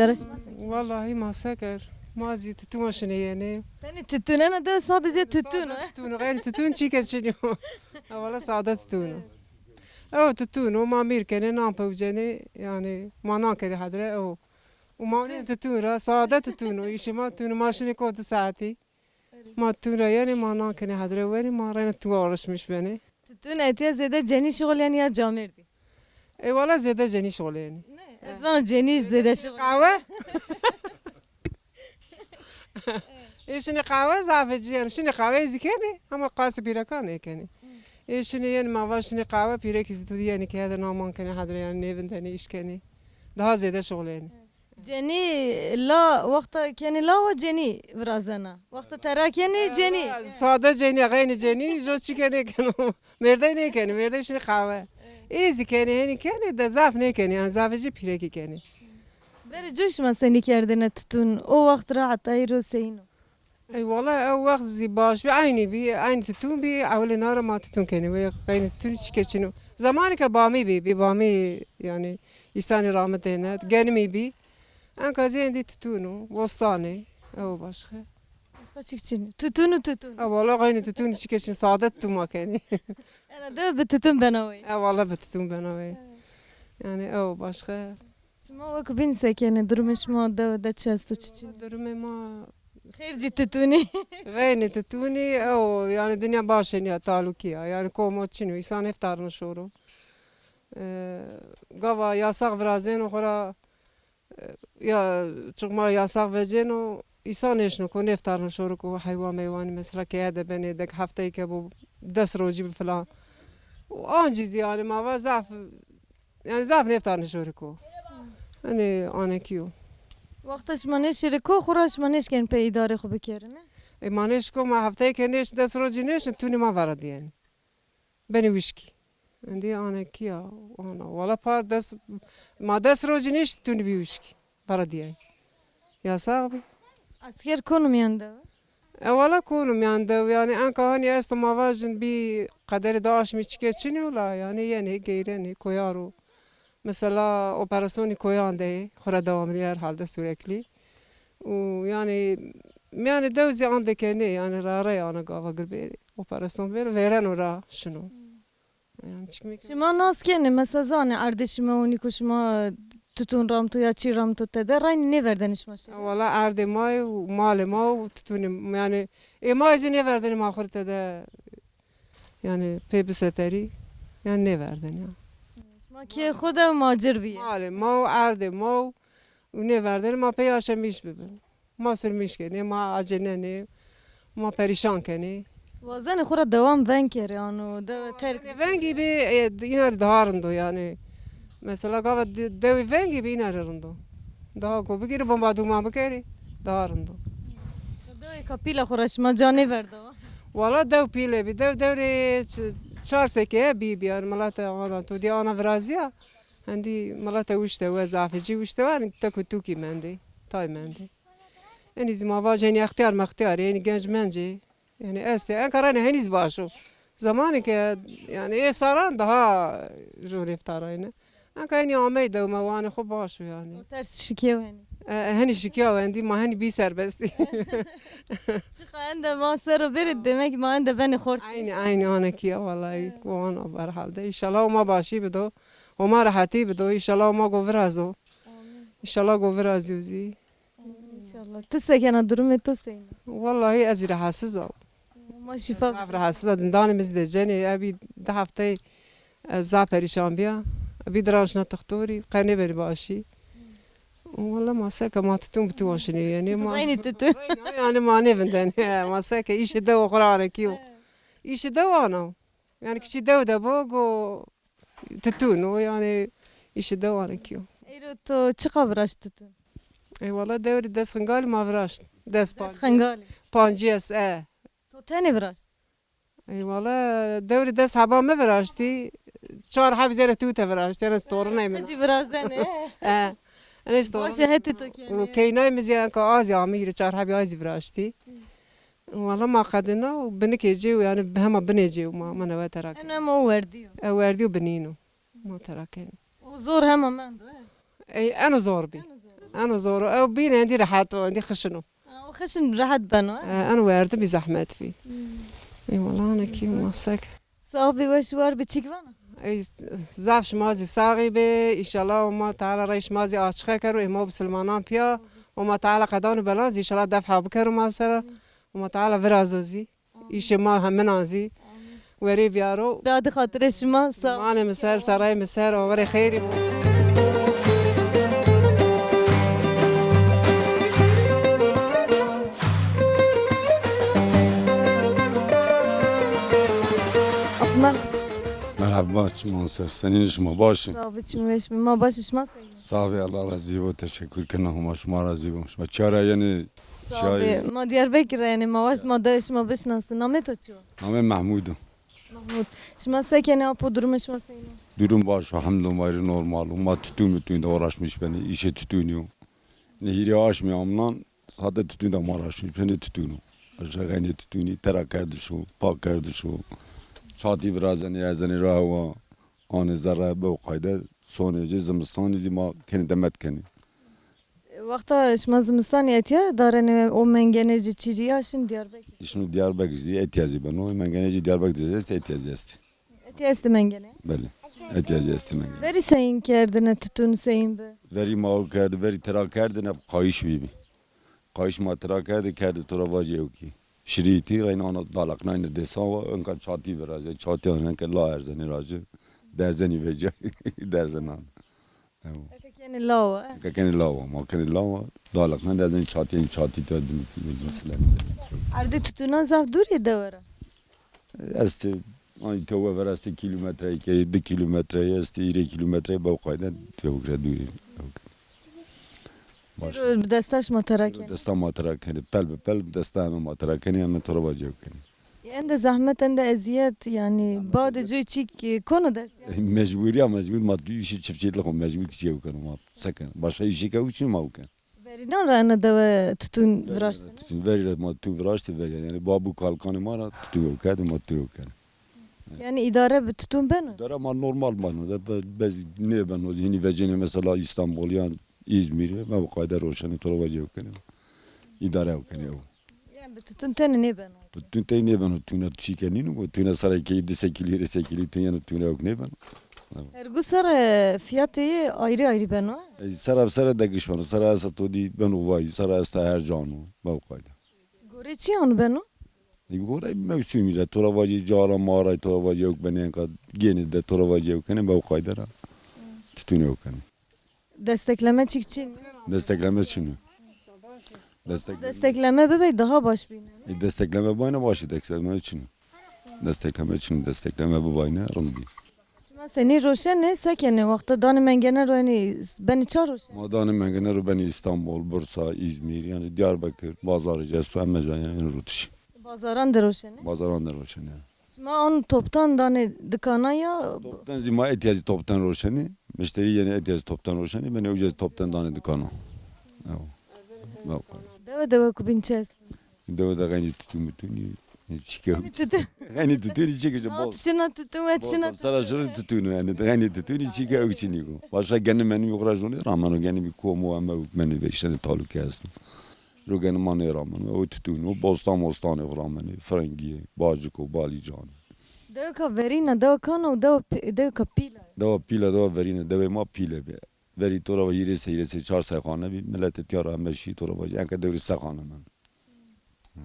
درش Vallahi masaker. Mazi tütün şunu yani. Tani tütüne ne de sadece tütün. Tütün, gayri tütün çiğ şunu. Valla sade tütün. Evet tütün, o mamir kene ne yapacağını yani manan kere hadre o. وما تتورا سادة تتونو يشي ما تونو ماشيني كود ساعتي ما تونو يعني ما ناكني هدري ويني ما رينا توارش مش بني Tütün etiye zede ceni şoğul yani ya camirdi. اي والله زيادة جاني شغل يعني Ne? Ezvan ceni zede şoğul. قهوة ايشني قهوة زعفجي يعني شني قهوة زكاني اما قاس بيركان يعني ايشني يعني ما واشني قهوة بيرك زتودي يعني كهذا نامان كني هدري يعني نيفن تاني ايش كني ده زيادة شغل يعني Ceni la vakta keni la ve ceni birazana. Vakta terak yani ceni. ساده جنی غین جنی جو چی کنی کنم مرده نه کنی مرده شنی قهوه ایزی کنی هنی کنی ده زعف نه کنی yani زعفجی پیره کی کنی Beri coşma seni kerdine tütün. O vakt rahat ayır seyno. ای والله او وقت زی باش بی عینی بی عین تتون بی اول نار ما تتون کنی و غین تتون چی کچینو زمانی که بامی بی بامی yani İsa'nın rahmetine gelmi bi en kazin di tutunu bostani o başka Başka çıkçın. Tütünü tütün. والله غين تتون çi keçin saadet tuma keni Yani de bir tütün ben oy. والله بتتون بنوي yani o başka Şimdi vak bin sekeni durmuş mu da çestu çıçın. durumu ma Khairci tütünü. غيني تتوني او يعني دنيا باشن يا تعلقيا يعني كومو تشينو يسان افتار نشورو قوا يا صاغ برازين وخرا يا تشغما يا صاغ فيجينو يسان ايشنو كون افتار نشورو كو حيوان ميواني مثلا كياده بني دك هفتي كبو دس روجي بفلان وانجز يعني ما زعف يعني زعف نفتار نشوركو انا كيو Vaktaş manış şiriko khuraş manış ken pe idare khu bikirine. مانيش كو ما هفتي كنيش دس روجي نيش توني ما فرد يعني بني وشكي عندي انا كيا وانا ولا با دس ما دس روجي نيش توني بيوشكي فرد يعني يا صاحبي Asker konum yanında. ولا كونوا يعني أنا كهاني أصلا ما واجن بي قدر داعش ميتشكيتشني ولا يعني غيرني كويارو مثلا أوبراسيوني كويان ده خرا دوام ديار حالده سوريكلي ويعني دوزي عندك يعني راري أنا قاوا قلبي أوبراسيون فيران ورا شنو يعني تشكميك Şima nas kene mesela zane ardışma oni kuşma tütün ramtu ya çi ramtu tede rayn ne verden işma şey. والله أرض ماي ومال ما وتتوني يعني إيه ما إذا verdeni ما خرت ده يعني بيبساتري يعني verdeni ya Şima ki xuda macir biye. مال ما وأرض ما verdeni ما بياشميش ببن ما سرميش كني ما عجنني ما پریشان کنی Vazane xura devam ven kere yani de terk. ونگی بی اینا دهارندو yani mesela gava devi vengi bi inar rando daha ko bigir bomba duma bakeri darando De kapila xura şima cani verdi. wala dev pile bi dev devre çar seke bi yani malata ana to di ana vrazia عندي malata وشته وزعفجي وشته يعني تاكو توكي مندي تاي مندي يعني زي ما واجهني اختيار ما اختيار يعني جنج منجي يعني استي انكراني هنيز باشو زمانك يعني ايه صاران daha جوري افطارين انك يعني عميدة وما وانا خو باشو يعني O ters şikiyo yani. هني شكاوى عندي ما هني بي سربستي Çıkan da masarı verir demek man da beni xort. عيني انا كيا والله وانا برحال ده ان شاء الله وما باشي بدو وما راحتي بدو ان شاء الله وما غفرازو ان شاء الله غفرازي وزي İnşallah. Tüsekene durum et tüseyin. والله ازري حاسزه Ma şifa. عبر حاسزه داني مزد جاني ابي ده هفتي زعفري شامبيا ابي دراشنا تختوري قاني بري باشي والله ما ساكا ما تتم بتوشني يعني ما Aynı tütün. يعني ما نبندن ما ساكا ايش دو قرانه كيو ايش دو انا يعني كشي دو ده بوغو تتونو يعني ايش دو انا كيو Ero to çıkavraş tütün. اي والله دوري دس خنقال ما فراشت دس Xengali. بانجيس اه To tane vraş. اي والله دوري دس حبا ما فراشتي شهر حاب زي توته فراشتي انا ستورنا من Hacı birazdan اه انا Başı ستورنا heti to yani. وكيناي مزيان كازي عمير شهر حاب ازي فراشتي والله ما قدنا وبنك يجي يعني بهما بنيجي وما انا تراك Ana mo verdiyor. واردي وبنينو ما تراكن O zor hemen ben de. اي انا زور بي أنا زورو أو بين عندي راحت عندي خشنو خشن راحت بنو أنا وارد بزحمت في إي والله أنا كي مسك صافي وشوار بتشيكوانا أي زعفش مازي صاغي بي إن شاء الله وما تعالى ريش مازي عاشقه كرو إما بسلمانان بيا وما تعالى قدان بلازي إن شاء الله دفع بكرو ما سرا وما تعالى فرازوزي إيش ما هم منازي وري بيارو راد خاطر شما صافي ماني مسار سراي مسار ووري خيري أطمع مرحبا منصر سنین شما باشین صافي تشمش ما باش شما سينا صافی الله راضی و تشکر کنم هم شما راضی باشم و چرا یعنی صافي شای ما ديار بكر يعني ما واش ما داش ما بشناس نامتو چيو نام محمودم محمود شما ساكنه أبو درمش ما سينا durum baş hamdülillah normal ama tütün de uğraşmış beni işe tütünüyor nehiri aşmıyorum lan sade tütün de uğraşmış beni tütünü aşağı gani tütünü terakkerdi şu pakkerdi şu çatı biraz yani rahva anı zarra bu kayda sonracı zımstanı ma kendi demet kendi وقتا شما زمستان ياتيا دارن او منگنجي چيجي ياشن ديار بكر İşte Diyarbakır ihtiyacı ben o mengeneci Diyarbakır diyeceğiz ihtiyacı است اتيا است منگنه بله ihtiyacı است mengen Veri sayın kerdine tutun sayın be. veri mal kerdi veri terak kerdi ne kayış bibi kayış ma terak kerdi toravacı yok ki şiriti reyn ana dalak nayne desa ve önka çati biraz çati anan ke la erzeni racı derzeni veca derzenan Yani lawa. كان لاوا ما كان لاوا دالك نه دادن çati تادن مثلا Ardı tutuna zaf dur ya davara. است ay tova verasti kilometre ki 2 kilometre است 2 kilometre bu kayda tova duri baş Destaş mataraken. desta matara kendi pel desta matara kendi ama torabacı yok kendi Ende zahmet ende eziyet yani bazı joy çik konu da. mecbur maddi işi çiftçilik o mecbur ki yok kendi ma sakın başka işi ki için ma yok Veri nan rana da tutun vraştın. verir ma tu vraştı verir yani babu kalkanı mara tutuyor kendi ma tutuyor kendi Yani idare tutun ben. Dar ama normal bana da bez ne ben o yeni vecene mesela İstanbul yani İzmir ve bu kadar roşanı toravacı yok yani idare yok yani Yani tutun tane ne ben. bütün tey ne ben tüne çikenin o tüne saray ki 7 sekili tüne tüne yok ne ben Her gusar fiyatı ayrı ayrı ben o. sara da gışmanı sara satı di ben o vay sara sta her canı bu kadar Gore çi onu ben o. Gore mevsimiyle toravacı cara mağara toravacı yok ben en kad gene de toravacı yok yani bu kadar tütün yok yani Destekleme çikçin. destekleme için Destekleme bebek daha baş bine. Destekleme bayına başı destekleme için. Destekleme bu bayına rındi. Şuma seni roşen ne sakene vakta danı mengene roğeni beni çağır roşen. Madanı mengene beni İstanbul, Bursa, İzmir yani Diyarbakır, Bazarı, Cesu, Emmecan yani rutuş. Bazaran da roşen. Bazaran da roşen yani. Şuma on toptan danı dükana ya. Toptan zima ihtiyacı toptan roşeni. Müşteri yeni ihtiyacı toptan roşeni. Beni ücret toptan danı dükkanı. Evet. Deva kubinçes. Döve de gani tutun bütün. Çıkıyor. Tutun. Gani tutun çıkıyor. Bol. Atışına tutun atışına. Sarajları tutun yani. Gani tutun çıkıyor içini. Başka gani benim yukarıcını rağmen gani bir komu ama beni beşten taluk yazdım. Rugani mani rağmen o tutun o bostan rağmen Frangiye, Bağcıko, Balican. Deva ka verina, deva kana, deva ka pila. Dava pila dava verine dava ma pila be. Veri tora va yirese çar saykhane bir millet tiyara meşi tora va yanka devri saykhane men.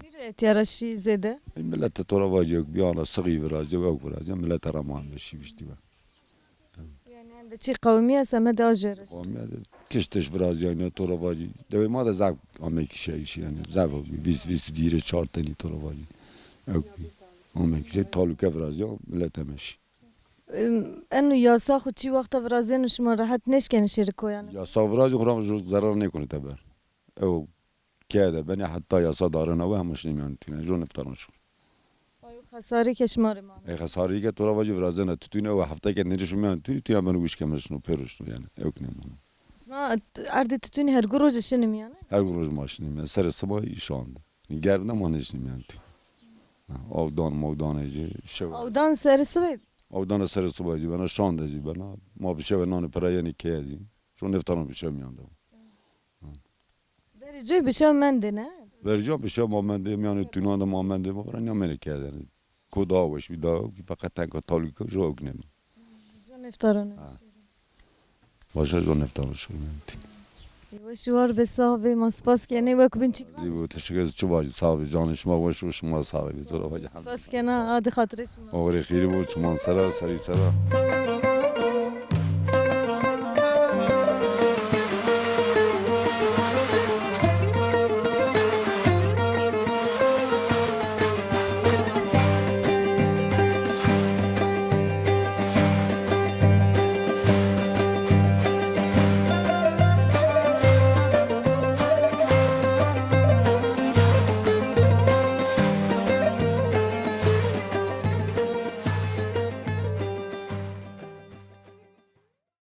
Çire tiyaraşi zede. Millet tora va yok bir ana sıgı biraz yok biraz millet araman meşi bişti be. Yani ende çi kavmiye seme de ajeriş. Olmuyor kıştış biraz yani tora va dava ma da zak amek şey yani zak vis dire çartani tora va. Yok. Amek şey taluka biraz ya millet meşi. Ennu yasa xu çi vakta vrazenu şuma rahat neşken şirko yani. Ya savracı kuram zarar ne konu tabi. O kâde beni hatta yasa darına ve hamışım yani tüne jön iftarmış. Ay hasari keşmarı ma. Ey hasarı ki toravacı vrazena tütüne ve hafta ki ne düşünmüyorum tüy beni güç kemersin peruşnu yani. Yok ne bunu. Şuma ardı tutun her guroj şenim yani. Her gün maşınım yani sarı sabah şu anda. Gerçekten manışım yani. Avdan eci şey. Avdan serisi ve Avdan sarı sabah eci bana şu anda eci bana. Ma bir şey ve nane para yani kezi. Şu neftanım bir şey mi yandı. برجوی بشه من دینه برجا بشه مامنده میان تونان مامنده بابرن یا منه کردن کدا وش بیدا فقط تنگ تالیکا جو کنم جو نفتارانه باشه جو نفتار شو وشوار به صاحب ما سپاس کنه و کبین چی زیبا تشکر چه واجد صاحب جان شما باش و شما صاحب تو را واجد سپاس کنه عاد خاطرش ما آوری خیلی بود شما سرا سری سرا